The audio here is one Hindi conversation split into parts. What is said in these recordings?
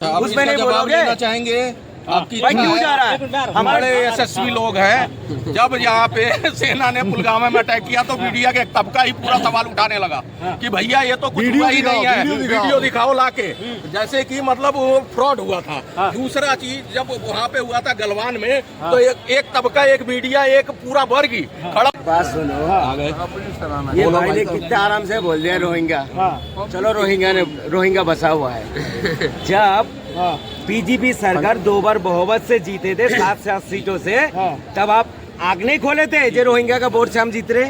उसमें नहीं बोलोगे? चाहेंगे आपकी भाई क्यों जा रहा है? हमारे यशस्वी लोग हैं। जब यहाँ पे सेना ने पुलवामा में अटैक किया तो मीडिया के एक तबका ही पूरा सवाल उठाने लगा कि भैया ये तो कुछ हुआ ही नहीं है, वीडियो दिखाओ लाके, जैसे कि मतलब वो फ्रॉड हुआ था। दूसरा चीज जब वहाँ पे हुआ था गलवान में तो एक तबका, एक मीडिया, एक पूरा वर्ग ही खड़ा। बात सुनो, ये भाई ने कितने आराम से बोल दिया रोहिंग्या। चलो रोहिंग्या बसा हुआ है। जब बीजेपी सरकार 2 बार बहुमत से जीते थे 7 सीटों से, तब आप आग नहीं खोले थे जो रोहिंग्या का वोट से हम जीत रहे?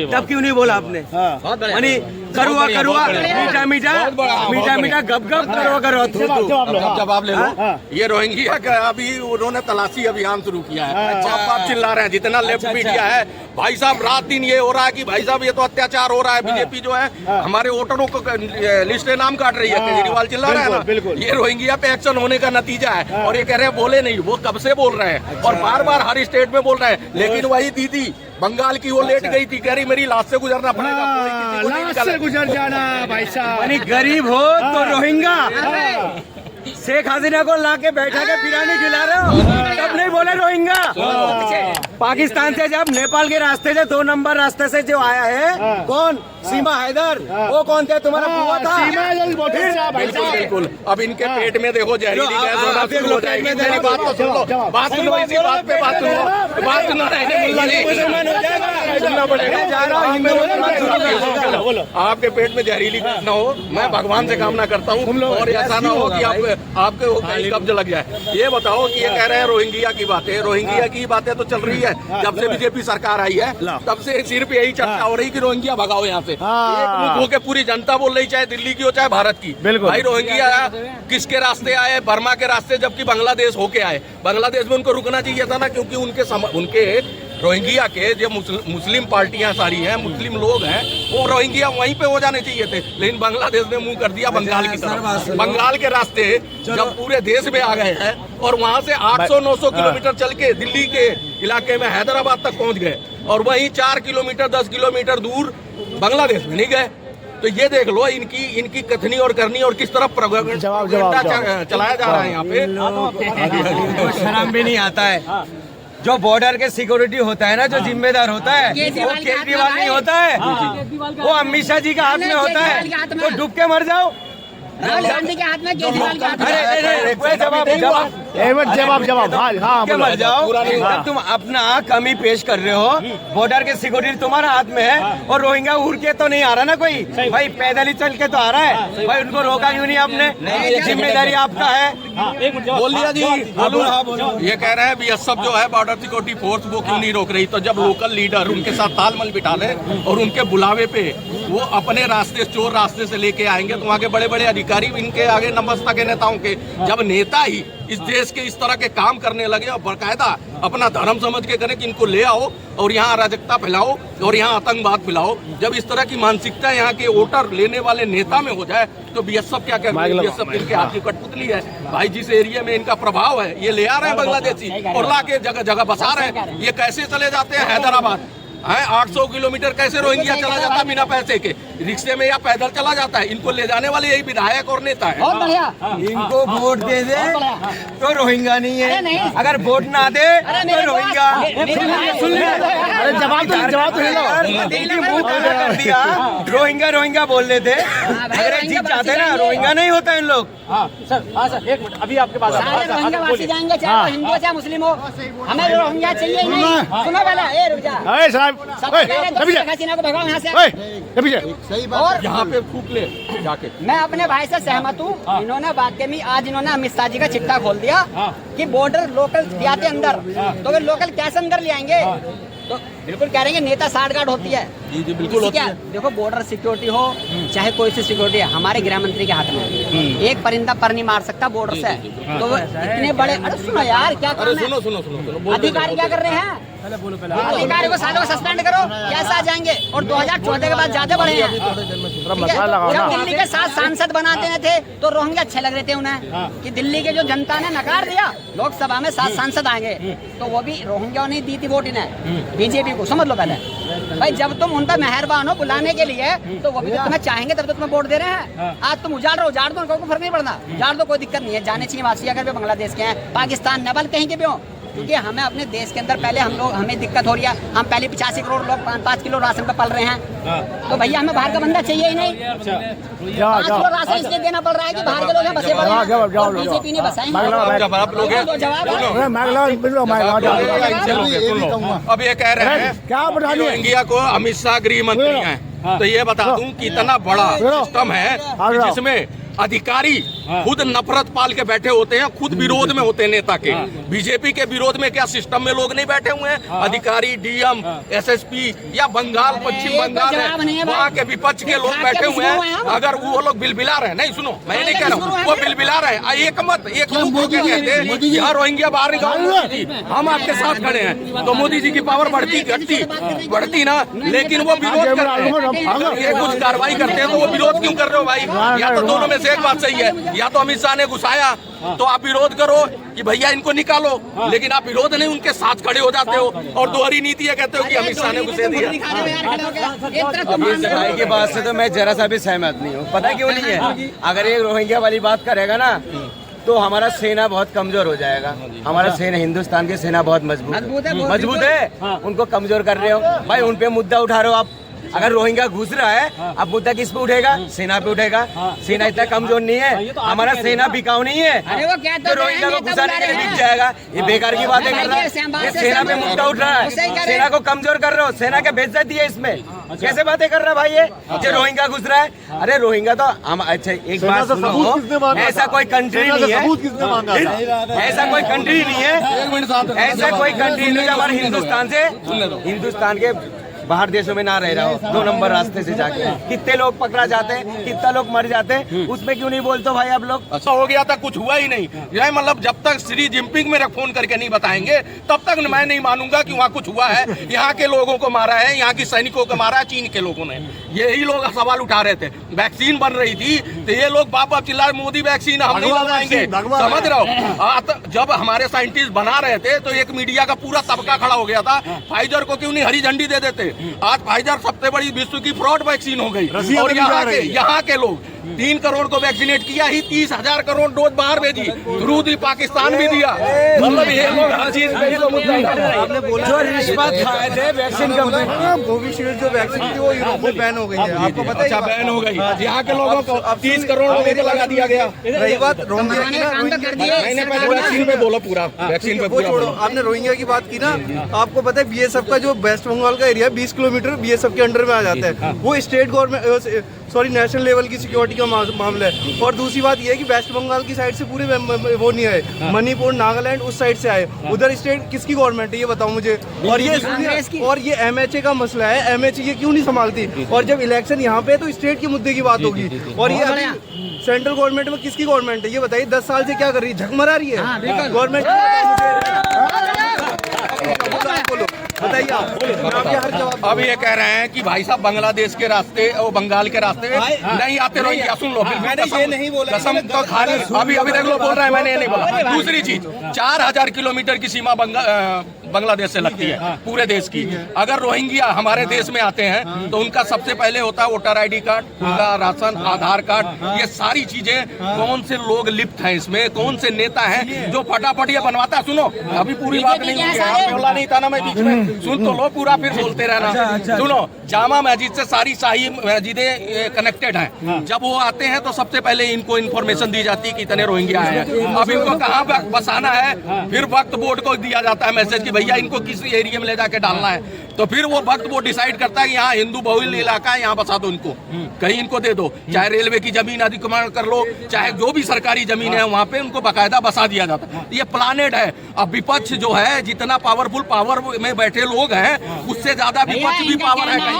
तब क्यों नहीं बोला आपने? यानी करुआ मीठा मीठा गप करुआ जवाब ले लो। ये रोहिंग्या का अभी उन्होंने तलाशी अभियान शुरू किया है। आप चिल्ला रहे हैं जितना लेफ्ट मीडिया है, भाई साहब रात दिन ये हो रहा है कि भाई साहब ये तो अत्याचार हो रहा है। बीजेपी जो है हमारे वोटरों को लिस्ट नाम काट रही है। केजरीवाल चिल्ला रहे हैं ना, ये रोहिंग्या पे एक्शन होने का नतीजा है। और ये कह रहे हैं बोले नहीं, वो कब से बोल रहे हैं और बार बार हर स्टेट में बोल रहे हैं। लेकिन वही दीदी बंगाल की वो लेट गई थी, कह रही मेरी लाश से गुजरना पड़ेगा, लाश से गुजर जाना भाई साहब। यानी गरीब हो तो रोहिंग्या, शेख हसीना को लाके बैठा के बिरयानी खिला रहे हो, तब नहीं बोले रोहिंग्या। पाकिस्तान से जब नेपाल के रास्ते से 2 नंबर रास्ते से जो आया है, कौन? सीमा हैदर, वो कौन थे? तुम्हारा बुआ था। बिल्कुल। अब इनके पेट में देखो जहरीली गैस होना शुरू हो जाएगी। मेरी बात तो सुन लो, बात सुनो, इसी बात पे बात सुनो, बात सुनो। सुनना पड़ेगा। आपके पेट में जहरीली गैस न हो, मैं भगवान से कामना करता हूँ, और ऐसा ना हो कि आपके कब्ज लग जाए। ये बताओ कि ये कह रहे हैं रोहिंग्या की बातें, रोहिंग्या की बातें तो चल रही है जब से बीजेपी सरकार आई है, तब से सिर्फ यही चर्चा हो रही कि रोहिंग्या भगाओ यहाँ से। एक मुख होके पूरी जनता बोल रही, चाहे दिल्ली की हो चाहे भारत की। भाई रोहिंग्या किसके रास्ते आए? बर्मा के रास्ते, जबकि बांग्लादेश होके आए। बांग्लादेश में उनको रुकना चाहिए था ना, क्योंकि उनके रोहिंग्या के जो मुस्लिम पार्टियां सारी हैं, मुस्लिम लोग हैं, वो रोहिंग्या वहीं पे हो जाने चाहिए थे। लेकिन बांग्लादेश ने मुंह कर दिया बंगाल की तरफ। बंगाल के रास्ते जब पूरे देश में आ गए हैं और वहां से 800-900 किलोमीटर चल के दिल्ली के इलाके में हैदराबाद तक पहुंच गए, और वहीं 4 किलोमीटर 10 किलोमीटर दूर बांग्लादेश में नहीं गए। तो ये देख लो इनकी कथनी और करनी और किस तरफ चलाया जा रहा है यहाँ पे। शर्म भी नहीं आता है। जो बॉर्डर के सिक्योरिटी होता है ना, जो जिम्मेदार होता है, वो केजरीवाल नहीं होता है, वो अमित शाह जी का हाथ में होता है। तो डूब के मर जाओ। राहुल गांधी के हाथ में, केजरीवाल के हाथ में। जवाब हाँ मर जाओ। जब तुम अपना कमी पेश कर रहे हो, बॉर्डर के सिक्योरिटी तुम्हारा हाथ में है, और रोहिंग्या उड़ के तो नहीं आ रहा ना कोई, भाई पैदल ही चल के तो आ रहा है। भाई उनको रोका क्यों नहीं आपने? जिम्मेदारी आपका है। बोल दिया जी, बोलो। ये कह रहे हैं बीएसएफ जो है बॉर्डर सिक्योरिटी फोर्स, वो क्यों नहीं रोक रही? तो जब लोकल लीडर उनके साथ तालमेल बिठा ले और उनके बुलावे पे वो अपने रास्ते, चोर रास्ते से लेके आएंगे, तो वहाँ के बड़े बड़े अधिकारी इनके आगे नमस्ता के नेताओं के, जब नेता ही इस देश के इस तरह के काम करने लगे और बाकायदा अपना धर्म समझ के करें कि इनको ले आओ और यहाँ अराजकता फैलाओ और यहाँ आतंकवाद फैलाओ, जब इस तरह की मानसिकता यहाँ के वोटर लेने वाले नेता में हो जाए, तो बीएसएफ क्या कर रही है? बीएसएफ इनके हाथ की कठपुतली है भाई। जिस एरिया में इनका प्रभाव है, ये ले आ रहे हैं बांग्लादेशी और ला के जगह जगह बसा रहे हैं। ये कैसे चले जाते हैं हैदराबाद? 800 किलोमीटर कैसे रोहिंग्या चला जाता है बिना पैसे के? रिक्शे में या पैदल चला जाता है? इनको ले जाने वाले यही विधायक और नेता है। बहुत बढ़िया। इनको वोट दे दे तो रोहिंग्या नहीं है, अगर वोट ना दे तो रोहिंग्या। जवाब कर दिया। रोहिंग्या बोल रहे थे, अगर जीत जाते ना, रोहिंग्या नहीं होता इन लोग। सर एक मिनट, अभी आपके पास सारे रोहिंग्या वासी जाएंगे, चाहे वो हिंदू हो चाहे मुस्लिम हो, हमें रोहिंग्या चाहिए ही नहीं। सुनो पहले, ए रुक जा। हसीना को भगाओ यहाँ से। और यहाँ पे फूक ले जाके। मैं अपने भाई से सहमत हूँ। इन्होंने वाकई में आज इन्होंने अमित शाह जी का चिट्ठा खोल दिया कि बॉर्डर लोकल जाते अंदर, तो वे लोकल कैसे अंदर ले आएंगे? तो बिल्कुल कह रहे हैं नेता साठ गार्ड होती है। जी बिल्कुल क्या देखो, बॉर्डर सिक्योरिटी हो चाहे कोई सी सिक्योरिटी है, हमारे गृह मंत्री के हाथ में। एक परिंदा पर नहीं मार सकता बॉर्डर से। तो वो इतने बड़े, अरे सुनो यार क्या कर रहे हैं सुनो अधिकारी, क्या कर रहे हैं? अधिकारी को सालों को सस्पेंड करो, कैसे आ जाएंगे? और 2014 के बाद ज्यादा बढ़े हैं। ठीक है? जब दिल्ली के 7 सांसद बनाते थे तो रोहिंग्या अच्छे लग रहे थे उन्हें कि दिल्ली के जो जनता ने नकार दिया, लोकसभा में 7 सांसद आएंगे, तो वो भी रोहिंग्या नहीं दी थी वोट इन्हें, बीजेपी को। समझ लो पहले भाई, जब तुम उन पर मेहरबान हो बुलाने के लिए, तो वो भी तो तुम्हें चाहेंगे, तब तो तुम्हें वोट दे रहे हैं। आज तुम उजाड़ रहो, उजाड़ दो, उनको फर्क नहीं पड़ना, उजाड़ दो, कोई दिक्कत नहीं है। जाने चाहिए वासी अगर वे बांग्लादेश के हैं, पाकिस्तान, नेपाल, कहीं के भी हो, क्योंकि हमें अपने देश के अंदर पहले हमें दिक्कत हो रही है। हम पहले 85 करोड़ लोग 5 किलो राशन पे पल रहे हैं, तो भैया हमें बाहर का बंदा चाहिए ही नहीं। 5 किलो राशन इसलिए देना पड़ रहा है कि बाहर के लोग हैं बसे पड़े हैं, और बीजेपी ने बसाएंगे। जवाब लोगे? अब ये कह रहे हैं क्या रोहिंग्या को अमित शाह गृह मंत्री हैं, तो ये बता दूं कि इतना बड़ा सिस्टम है कि जिसमें अधिकारी खुद नफरत पाल के बैठे होते हैं, खुद विरोध में होते हैं नेता के। बीजेपी के विरोध में क्या सिस्टम में लोग नहीं बैठे हुए हैं? अधिकारी, डीएम, एसएसपी या बंगाल, पश्चिम बंगाल है, वहाँ के विपक्ष के लोग बैठे हुए हैं। अगर वो लोग बिलबिला रहे हैं, नहीं सुनो, मैं नहीं कह रहा हूँ, वो बिलबिला रहे हैं, एक मत कहते हैं यहाँ रोहिंग्या बाहर निकाल, हम आपके साथ खड़े हैं, तो मोदी जी की पावर बढ़ती ना, लेकिन वो विरोध कर रहे हैं। अगर ये कुछ कार्रवाई करते हैं तो वो विरोध क्यों कर रहे हो भाई? या तो दोनों में से एक बात सही है, या तो अमित शाह ने घुसाया तो आप विरोध करो कि भैया इनको निकालो, लेकिन आप विरोध नहीं, उनके साथ खड़े हो जाते हो और दोहरी नीति है, कहते हो कि अमित शाह ने घुसे दिया। अब इस भाई की बात से तो मैं जरा सा भी सहमत नहीं हूँ। पता क्यों नहीं है? अगर ये रोहिंग्या वाली बात करेगा ना, तो हमारा सेना बहुत कमजोर हो जाएगा। हमारा सेना, हिंदुस्तान की सेना बहुत मजबूत है, उनको कमजोर कर रहे हो भाई। उन पे मुद्दा उठा रहे हो आप। अगर रोहिंग्या घुस रहा है, अब मुद्दा किस पे उठेगा? सेना पे उठेगा। सेना इतना कमजोर नहीं है, हमारा सेना बिकाऊ नहीं है, तो रोहिंग्या को घुसाने के लिए बिक जाएगा। ये बेकार की बातें कर रहा है, ये सेना पे मुद्दा उठ रहा है, सेना को कमजोर कर रहे हो, सेना के बेइज्जती है इसमें। कैसे बातें कर रहा है भाई ये? जो रोहिंग्या घुस रहा है, अरे रोहिंग्या तो हम, अच्छा एक बात सुनो, ऐसा कोई कंट्री नहीं है, ऐसा कोई कंट्री नहीं है, ऐसा कोई कंट्री नहीं है हमारे हिंदुस्तान के बाहर देशों में ना रह रहा हो, 2 नंबर रास्ते से जाके कितने लोग पकड़ा जाते हैं, कितना लोग मर जाते हैं, उसमें क्यों नहीं बोलते भाई आप लोग? अच्छा हो गया था, कुछ हुआ ही नहीं। यह मतलब जब तक शी जिनपिंग मेरे फोन करके नहीं बताएंगे, तब तक मैं नहीं मानूंगा कि वहाँ कुछ हुआ है। यहाँ के लोगों को मारा है, यहाँ की सैनिकों को मारा है चीन के लोगों ने। यही लोग सवाल उठा रहे थे। वैक्सीन बन रही थी तो ये लोग बाप बाप चिल्ला रहे, मोदी वैक्सीन हम नहीं लगाएंगे। समझ रहे हो? जब हमारे साइंटिस्ट बना रहे थे तो एक मीडिया का पूरा तबका खड़ा हो गया था, फाइजर को क्यों नहीं हरी झंडी दे देते? आज फाइजर सबसे बड़ी विश्व की फ्रॉड वैक्सीन हो गई, और यहाँ के लोग 3 करोड़ को वैक्सीनेट किया ही, 30,000 करोड़ डोज बाहर भेजी, थ्रू दी पाकिस्तान भी दिया। मतलब ये लोग हर चीज में जो रिश्वत खाए थे वैक्सीन कंपनी, कोविशील्ड जो वैक्सीन थी वो यूरोप में बैन हो गई है, आपको पता है? अच्छा, बैन हो गई। यहाँ के लोगों को 30 करोड़ लोगों को लगा दिया गया। रही बात रोहिंग्या की ना, मैंने पहले वैक्सीन पे बोला, पूरा वैक्सीन पे वो छोड़ो, आपने रोहिंग्या की बात की ना, आपको पता है बीएसएफ का जो वेस्ट बंगाल का एरिया 20 किलोमीटर बीएसएफ के अंडर में आ जाता है, वो स्टेट गवर्नमेंट नेशनल लेवल की सिक्योरिटी का मामला है। और दूसरी बात यह है कि वेस्ट बंगाल की साइड से पूरे वो नहीं आए, मणिपुर, नागालैंड उस साइड से आए। उधर स्टेट किसकी गवर्नमेंट है ये बताओ मुझे? और ये एमएचए का मसला है, एमएचए ये क्यों नहीं संभालती? और जब इलेक्शन यहाँ पे है तो स्टेट के मुद्दे की बात होगी। और ये सेंट्रल गवर्नमेंट में किसकी गवर्नमेंट है ये बताइए? 10 साल से क्या कर रही है? झक मरा रही है गवर्नमेंट। बताइए आप। अब ये कह रहे हैं कि भाई साहब बांग्लादेश के रास्ते और बंगाल के रास्ते नहीं आते रोहिंग्या। सुन लो, मैंने ये नहीं बोला, कसम तो खा ली। अभी देख लो, बोल रहा है, मैंने ये नहीं बोला। दूसरी चीज, 4000 किलोमीटर की सीमा बांग्लादेश से लगती है पूरे देश की। अगर रोहिंग्या हमारे देश में आते हैं तो उनका सबसे पहले होता है वोटर ID कार्ड, उनका राशन, आधार कार्ड, ये सारी चीजें। कौन से लोग लिप्त हैं इसमें, कौन से नेता हैं जो फटाफट ये बनवाता है? सुनो, अभी पूरी बात नहीं हुई है, बोला नहीं था ना मैं बीच में, सुन तो लो पूरा, फिर बोलते रहना। सुनो, जामा मस्जिद से सारी शाही मस्जिदें कनेक्टेड हैं। जब वो आते हैं तो सबसे पहले इनको इन्फॉर्मेशन दी जाती है कि इतने रोहिंग्या हैं। अब इनको कहाँ बसाना है, फिर वक्त बोर्ड को दिया जाता है मैसेज कि भैया इनको किस एरिया में ले जाके डालना है। तो फिर वो वक्त वो डिसाइड करता है कि यहाँ हिंदू बहुल इलाका है, यहाँ बसा दो इनको, कहीं इनको दे दो, चाहे रेलवे की जमीन अधिग्रहण कर लो, चाहे जो भी सरकारी जमीन है वहाँ पे उनको बकायदा बसा दिया जाता है। ये प्लानेड है। अब विपक्ष जो है जितना पावरफुल पावर में बैठे लोग हैं उससे ज्यादा विपक्ष भी पावर है कहीं।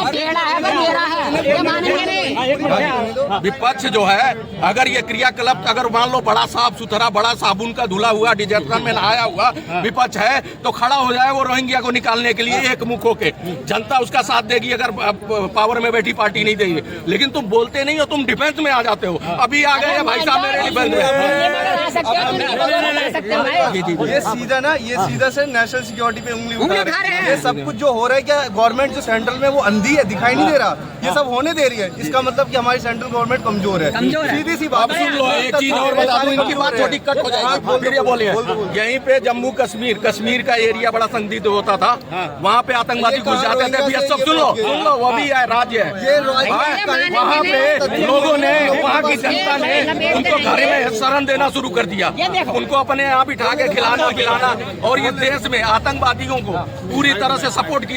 विपक्ष जो है अगर ये क्रियाकलाप अगर मान लो बड़ा साफ सुथरा बड़ा साबुन का धुला हुआ डिजर्टन में नहाया हुआ विपक्ष है तो खड़ा हो जाए वो रोहिंग्या को निकालने के लिए एक मुख होके। जनता उसका साथ देगी अगर पावर में बैठी पार्टी नहीं देगी, लेकिन तुम बोलते नहीं हो, तुम डिफेंस में आ जाते हो। अभी आ गए भाई साहब मेरे डिफेंस में। ये सीधा ना ये सीधा से नेशनल सिक्योरिटी पे उंगली उठा रहे हैं। ये सब कुछ जो हो रहा है क्या गवर्नमेंट जो सेंट्रल में वो अंधी है, दिखाई नहीं दे रहा, ये सब होने दे रही है। इसका मतलब कि हमारी सेंट्रल गवर्नमेंट कमजोर है। सीधी सी बात। सुन लो एक चीज और बता दूं, इनकी बात थोड़ी कट हो जाएगी फिर ये बोलिए। यहीं पे जम्मू कश्मीर का एरिया बड़ा संदिग्ध होता था, वहाँ पे आतंकवादी घुस जाते थे। बीएसएफ सुन लो वो भी है राज्य है वहाँ पे लोगों ने वहाँ की जनता ने उनको घर में शरण देना शुरू कर दिया, उनको अपने यहाँ बिठा के खिलाना पिलाना और ये देश में आतंकवादियों को पूरी तरह से सपोर्ट किया।